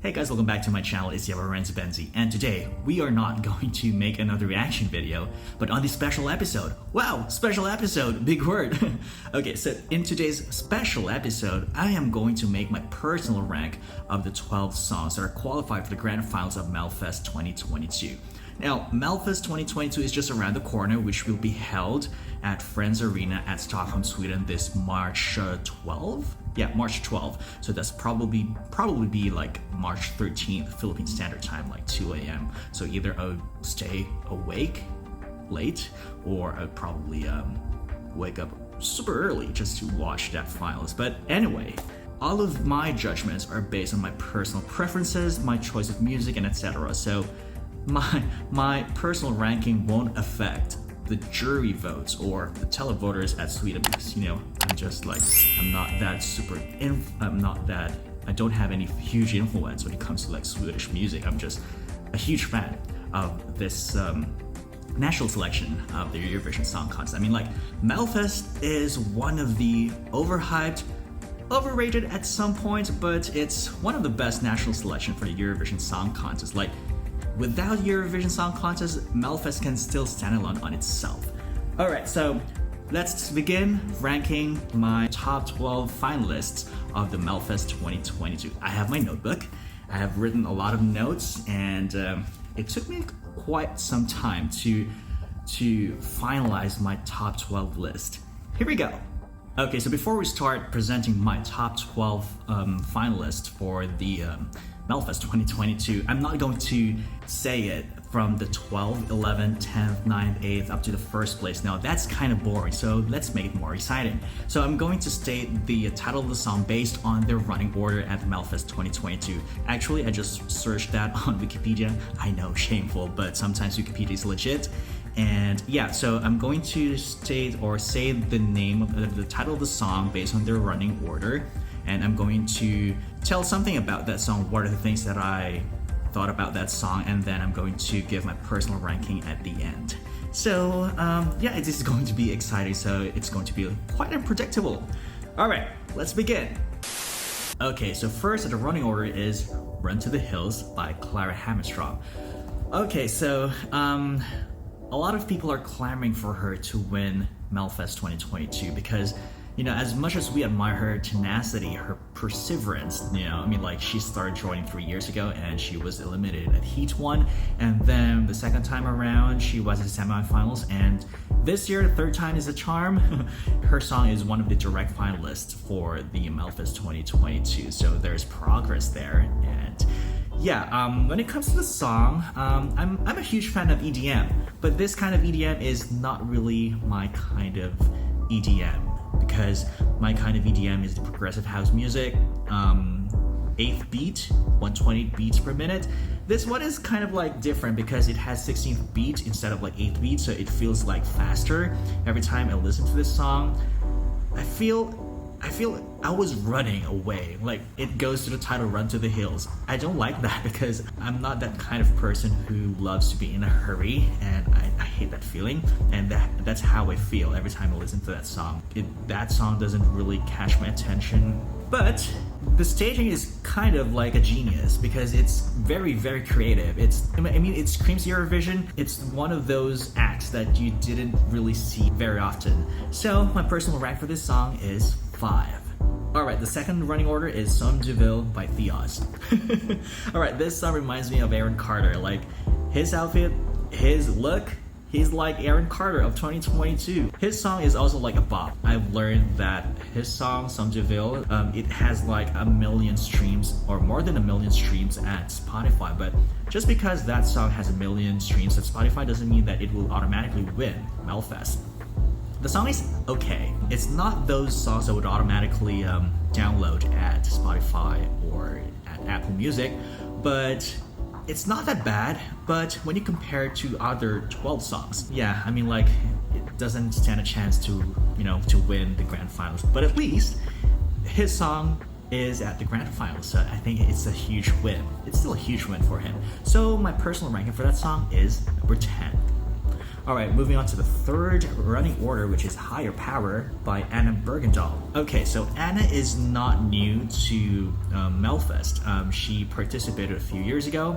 Hey guys, welcome back to my channel. It's Benzi, and today we are not going to make another reaction video, but on the special episode. Wow, special episode, big word. Okay, so in today's special episode, I am going to make my personal rank of the 12 songs that are qualified for the grand finals of Melfest 2022. Now, Melfest 2022 is just around the corner, which will be held at Friends Arena at Stockholm, Sweden this March 12? Yeah, March 12th. So that's probably be like March 13th, Philippine Standard Time, like 2 a.m. So either I'll stay awake late, or I'll probably wake up super early just to watch that finals. But anyway, all of my judgments are based on my personal preferences, my choice of music, and etc. So my personal ranking won't affect the jury votes or the televoters at Sweden, because I don't have any huge influence when it comes to like Swedish music. I'm just a huge fan of this national selection of the Eurovision Song Contest. I mean, like, Melfest is one of the overhyped, overrated at some point, but it's one of the best national selection for the Eurovision Song Contest. Like, without Eurovision Song Contest, Melfest can still stand alone on itself. Alright, so let's begin ranking my top 12 finalists of the Melfest 2022. I have my notebook. I have written a lot of notes, and it took me quite some time to finalize my top 12 list. Here we go. Okay, so before we start presenting my top 12 finalists for the Melfest 2022, I'm not going to say it from the 12th, 11th, 10th, 9th, 8th up to the first place. Now that's kind of boring, so let's make it more exciting. So I'm going to state the title of the song based on their running order at the Melfest 2022. Actually, I just searched that on Wikipedia. I know, shameful, but sometimes Wikipedia is legit. And yeah, so I'm going to state or say the name of the title of the song based on their running order. And I'm going to tell something about that song, what are the things that I thought about that song, and then I'm going to give my personal ranking at the end. So yeah, it is going to be exciting, so it's going to be quite unpredictable. Alright, let's begin. Okay, so first the running order is Run to the Hills by Klara Hammarström. Okay, so a lot of people are clamoring for her to win Melfest 2022 because, you know, as much as we admire her tenacity, her perseverance, you know, I mean, like, she started joining 3 years ago and she was eliminated at Heat 1, and then the second time around she was in semifinals, and this year, the third time is a charm. Her song is one of the direct finalists for the Melfest 2022, so there's progress there. And yeah, when it comes to the song, I'm a huge fan of EDM, but this kind of EDM is not really my kind of EDM, because my kind of EDM is the progressive house music, 8th beat, 120 beats per minute. This one is kind of like different because it has 16th beat instead of like 8th beat, so it feels like faster. Every time I listen to this song, I feel I was running away. Like, it goes to the title, Run to the Hills. I don't like that because I'm not that kind of person who loves to be in a hurry, and I hate that feeling, and that's how I feel every time I listen to that song. That song doesn't really catch my attention, but the staging is kind of like a genius because it's very, very creative. It screams Eurovision. It's one of those acts that you didn't really see very often. So my personal rank for this song is 5. Alright, the second running order is Som du vill by Theoz. Alright, this song reminds me of Aaron Carter. Like, his outfit, his look, he's like Aaron Carter of 2022. His song is also like a bop. I've learned that his song, Som du vill, it has like 1 million streams, or more than 1 million streams at Spotify. But just because that song has 1 million streams at Spotify doesn't mean that it will automatically win Melfest. The song is okay. It's not those songs that would automatically download at Spotify or at Apple Music, but it's not that bad. But when you compare it to other 12 songs, yeah, I mean, like, it doesn't stand a chance to, you know, to win the grand finals. But at least his song is at the grand finals, so I think it's a huge win. It's still a huge win for him. So my personal ranking for that song is number 10. Alright, moving on to the third running order, which is Higher Power by Anna Bergendahl. Okay, so Anna is not new to Melfest. She participated a few years ago.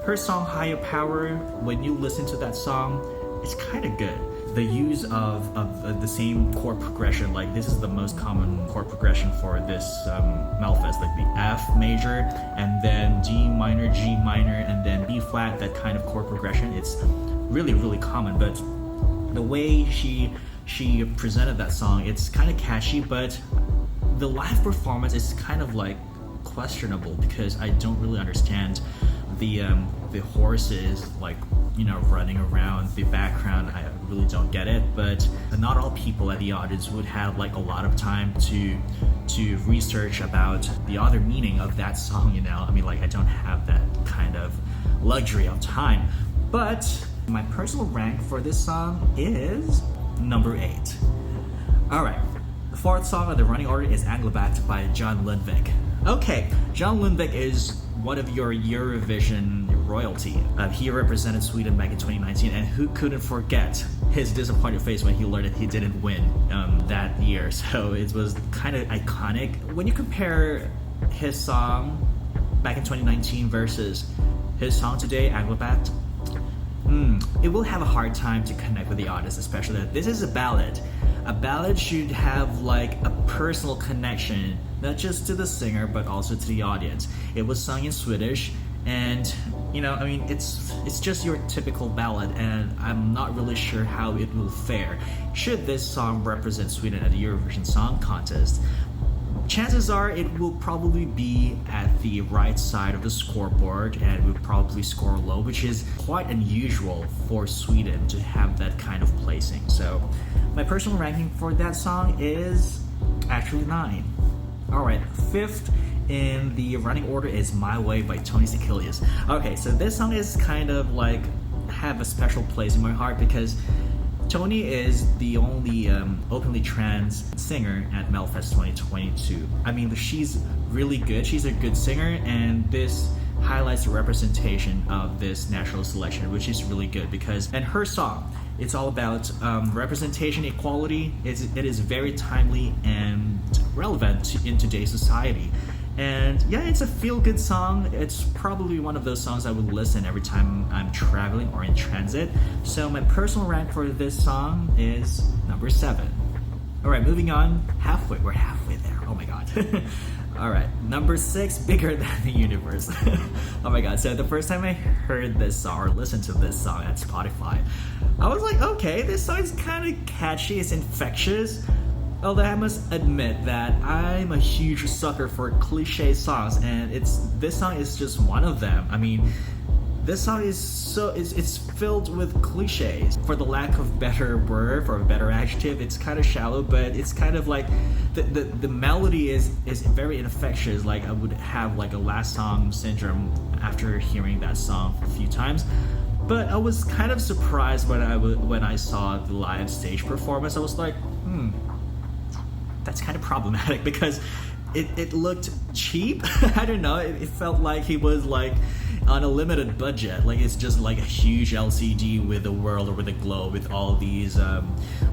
Her song Higher Power, when you listen to that song, it's kind of good. The use of the same chord progression, like this is the most common chord progression for this Melfest, like the F major, and then D minor, G minor, and then B flat, that kind of chord progression. It's really, really common, but the way she presented that song, it's kind of catchy, but the live performance is kind of like questionable because I don't really understand the horses, like, you know, running around the background. I really don't get it, but not all people at the audience would have like a lot of time to research about the other meaning of that song, you know. I mean, like, I don't have that kind of luxury of time. But my personal rank for this song is number 8. Alright, the fourth song of the running order is Änglavakt by John Lundvik. Okay, John Lundvik is one of your Eurovision royalty. He represented Sweden back in 2019, and who couldn't forget his disappointed face when he learned that he didn't win that year. So it was kind of iconic. When you compare his song back in 2019 versus his song today, Änglavakt, it will have a hard time to connect with the audience, especially that this is a ballad. A ballad should have like a personal connection, not just to the singer, but also to the audience. It was sung in Swedish, and you know, I mean, it's just your typical ballad, and I'm not really sure how it will fare. Should this song represent Sweden at the Eurovision Song Contest, chances are it will probably be at the right side of the scoreboard and will probably score low, which is quite unusual for Sweden to have that kind of placing. So my personal ranking for that song is actually 9. Alright, 5th in the running order is My Way by Tony Sekelius. Okay, so this song is kind of like have a special place in my heart because Tony is the only openly trans singer at Melfest 2022. I mean, she's really good. She's a good singer, and this highlights the representation of this national selection, which is really good because, and her song, it's all about representation, equality. It is very timely and relevant in today's society. And yeah, it's a feel-good song. It's probably one of those songs I would listen every time I'm traveling or in transit. So my personal rank for this song is number 7. Alright, moving on. We're halfway there. Oh my god. Alright, number 6, Bigger Than the Universe. Oh my god, so the first time I heard this song or listened to this song at Spotify, I was like, okay, this song is kind of catchy, it's infectious. Although I must admit that I'm a huge sucker for cliche songs, and this song is just one of them. I mean, this song is it's filled with cliches. For the lack of better word or a better adjective, it's kind of shallow, but it's kind of like the melody is very infectious. Like I would have like a last song syndrome after hearing that song a few times. But I was kind of surprised when I saw the live stage performance. I was like, that's kind of problematic because it looked cheap. I don't know, it felt like he was like on a limited budget. Like it's just like a huge LCD with a world or with a globe with all these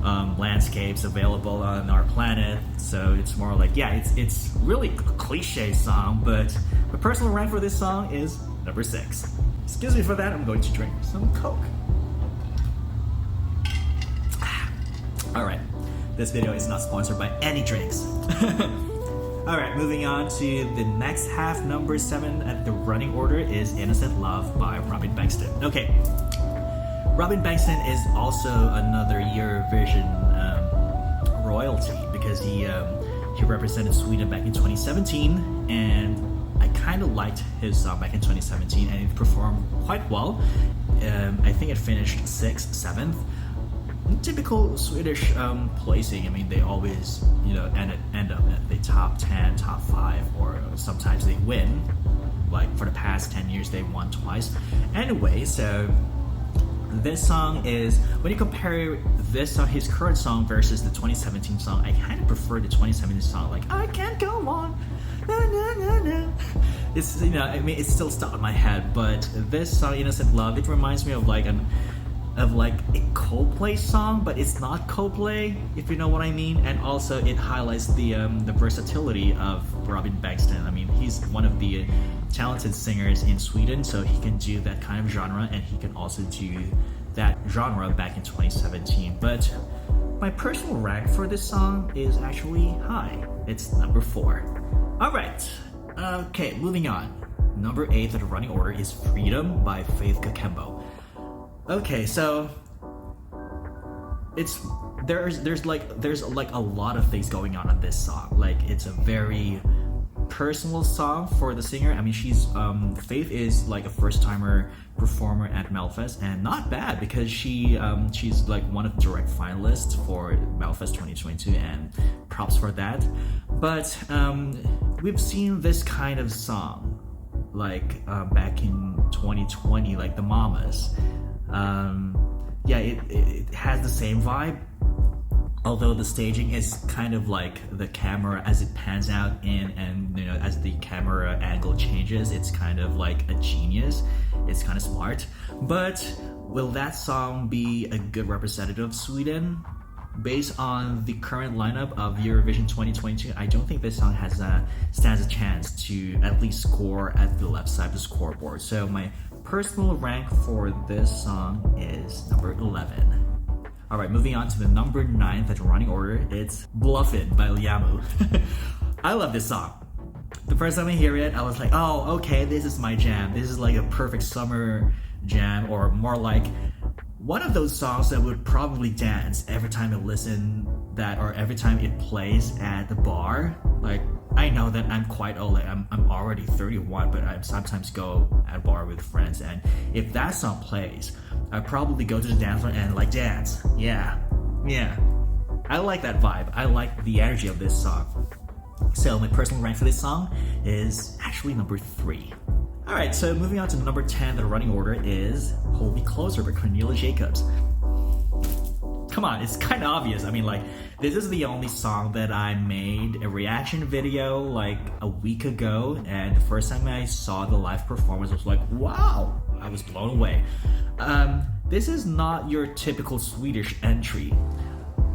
landscapes available on our planet. So it's more like, yeah, it's really a cliche song, but my personal rank for this song is number 6. Excuse me for that, I'm going to drink some Coke. Alright. This video is not sponsored by any drinks. Alright, moving on to the next half. Number 7 at the running order is Innocent Love by Robin Bengtsson. Okay, Robin Bengtsson is also another Eurovision royalty because he represented Sweden back in 2017, and I kind of liked his song back in 2017, and it performed quite well. I think it finished 6th, 7th. Typical Swedish placing. I mean, they always, you know, end up at the top 10, top 5, or sometimes they win. Like for the past 10 years, they won twice. Anyway, so this song is, when you compare this song, his current song versus the 2017 song, I kind of prefer the 2017 song. Like, I can't go on. No, no, no, no. It's, you know, I mean, it's still stuck in my head. But this song, Innocent Love, it reminds me of like of like a Coldplay song, but it's not Coldplay, if you know what I mean. And also it highlights the versatility of Robin Bengtsson. I mean, he's one of the talented singers in Sweden, so he can do that kind of genre, and he can also do that genre back in 2017. But my personal rank for this song is actually high. It's number 4. All right. Okay, moving on. Number 8 in the running order is Freedom by Faith Kakembo. Okay, so there's like a lot of things going on this song. Like, it's a very personal song for the singer. I mean, Faith is like a first-timer performer at Melfest, and not bad, because she's like one of the direct finalists for Melfest 2022, and props for that. But we've seen this kind of song like back in 2020, like the Mamas. It has the same vibe, although the staging is kind of like the camera as it pans out in, and you know, as the camera angle changes, it's kind of like a genius. It's kind of smart. But will that song be a good representative of Sweden? Based on the current lineup of Eurovision 2022, I don't think this song stands a chance to at least score at the left side of the scoreboard. So my personal rank for this song is number 11. Alright, moving on to the number 9th at the running order, it's Bluffin by Liamoo. I love this song. The first time I hear it, I was like, oh, okay, this is my jam. This is like a perfect summer jam, or more like one of those songs that would probably dance every time I listen that, or every time it plays at the bar. Like, I know that I'm quite old, like I'm already 31, but I sometimes go at a bar with friends, and if that song plays, I probably go to the dance floor and like dance. Yeah. I like that vibe. I like the energy of this song. So my personal rank for this song is actually number 3. Alright, so moving on to number 10, the running order is Hold Me Closer by Cornelia Jakobs. Come on, it's kind of obvious. I mean, like, this is the only song that I made a reaction video like a week ago, and the first time I saw the live performance, I was like, wow, I was blown away. This is not your typical Swedish entry.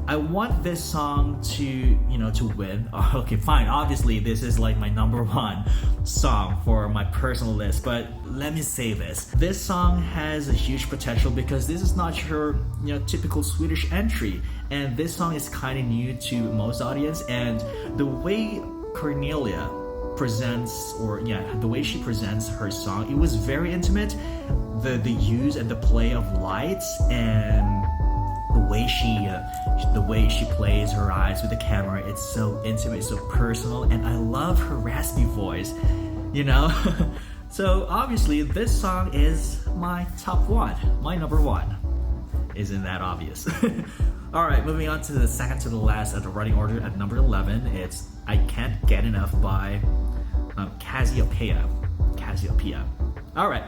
I want this song to win. Okay, fine. Obviously, this is like my number 1 song for my personal list, but let me say this. This song has a huge potential because this is not your typical Swedish entry, and this song is kind of new to most audience, and the way Cornelia presents, the way she presents her song, it was very intimate. The use and the play of lights, and the way she plays her eyes with the camera, it's so intimate, so personal, and I love her raspy voice, So obviously this song is my top 1, my number 1. Isn't that obvious? Alright, moving on to the second to the last at the running order at number 11, it's I Can't Get Enough by Cazzi Opeia. Alright,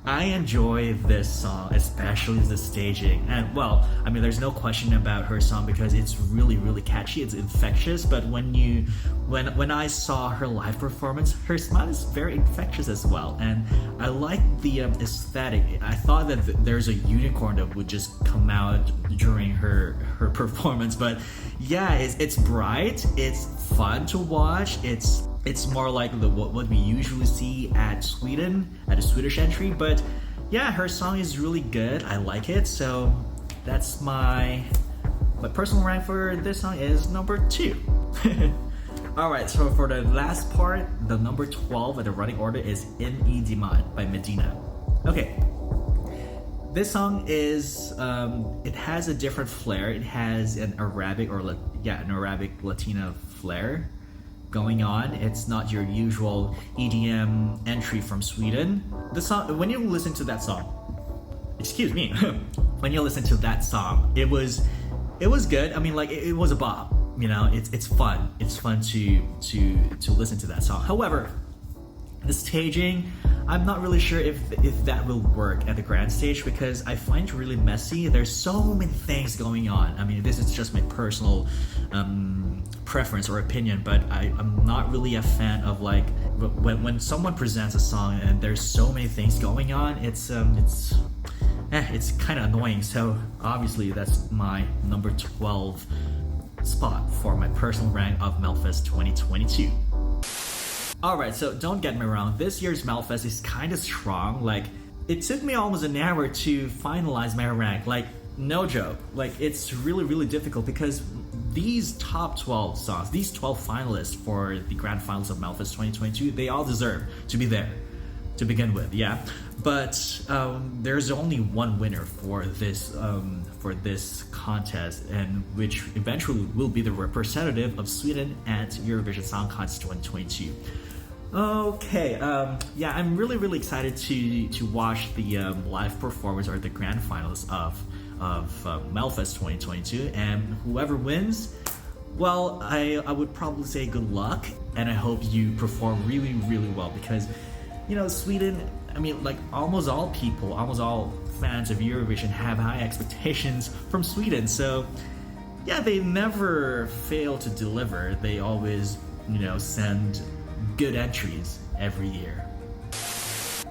I enjoy this song, especially the staging, and well, I mean, there's no question about her song because it's really, really catchy. It's infectious. But when I saw her live performance, her smile is very infectious as well, and I like the aesthetic. I thought that there's a unicorn that would just come out during her performance, but yeah, it's bright, it's fun to watch, it's more like what we usually see at Sweden, at a Swedish entry. But yeah, her song is really good. I like it. So that's my personal rank for this song is number 2. Alright, so for the last part, the number 12 at the running order is Dimman by Medina. Okay. This song is, it has a different flair. It has an Arabic Latina flair going on. It's not your usual EDM entry from Sweden. The song, when you listen to that song, when you listen to that song, it was good. I mean, like, it was a bop. It's fun. It's fun to listen to that song. However, the staging, I'm not really sure if that will work at the grand stage because I find it really messy. There's so many things going on. I mean, this is just my personal preference or opinion, but I'm not really a fan of like when someone presents a song and there's so many things going on. it's kind of annoying. So obviously that's my number 12 spot for my personal rank of Melfest 2022. Alright, so don't get me wrong, this year's Melfest is kind of strong. Like, it took me almost an hour to finalize my rank. Like, no joke. Like, it's really difficult because these top 12 songs, these 12 finalists for the grand finals of Melfest 2022, they all deserve to be there to begin with, yeah. But there's only one winner for this contest, and which eventually will be the representative of Sweden at Eurovision Song Contest 2022. Okay, yeah, I'm really excited to watch the live performance or the grand finals of Melfest 2022, and whoever wins, well, I would probably say good luck, and I hope you perform really well, because, you know, Sweden, I mean, like, almost all fans of Eurovision have high expectations from Sweden, so yeah, they never fail to deliver. They always, you know, send good entries every year.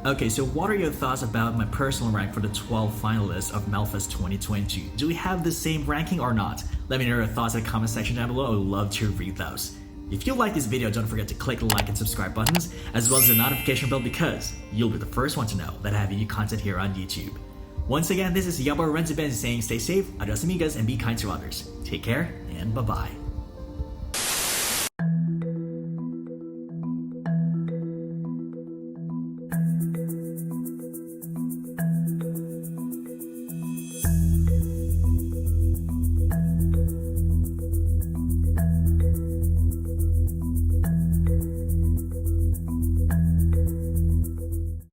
Okay, so what are your thoughts about my personal rank for the 12 finalists of Melfest 2022? Do we have the same ranking or not? Let me know your thoughts in the comment section down below. I would love to read those. If you like this video, don't forget to click the like and subscribe buttons, as well as the notification bell, because you'll be the first one to know that I have new content here on YouTube. Once again, this is Jakobs saying stay safe, adios amigas, and be kind to others. Take care, and bye-bye.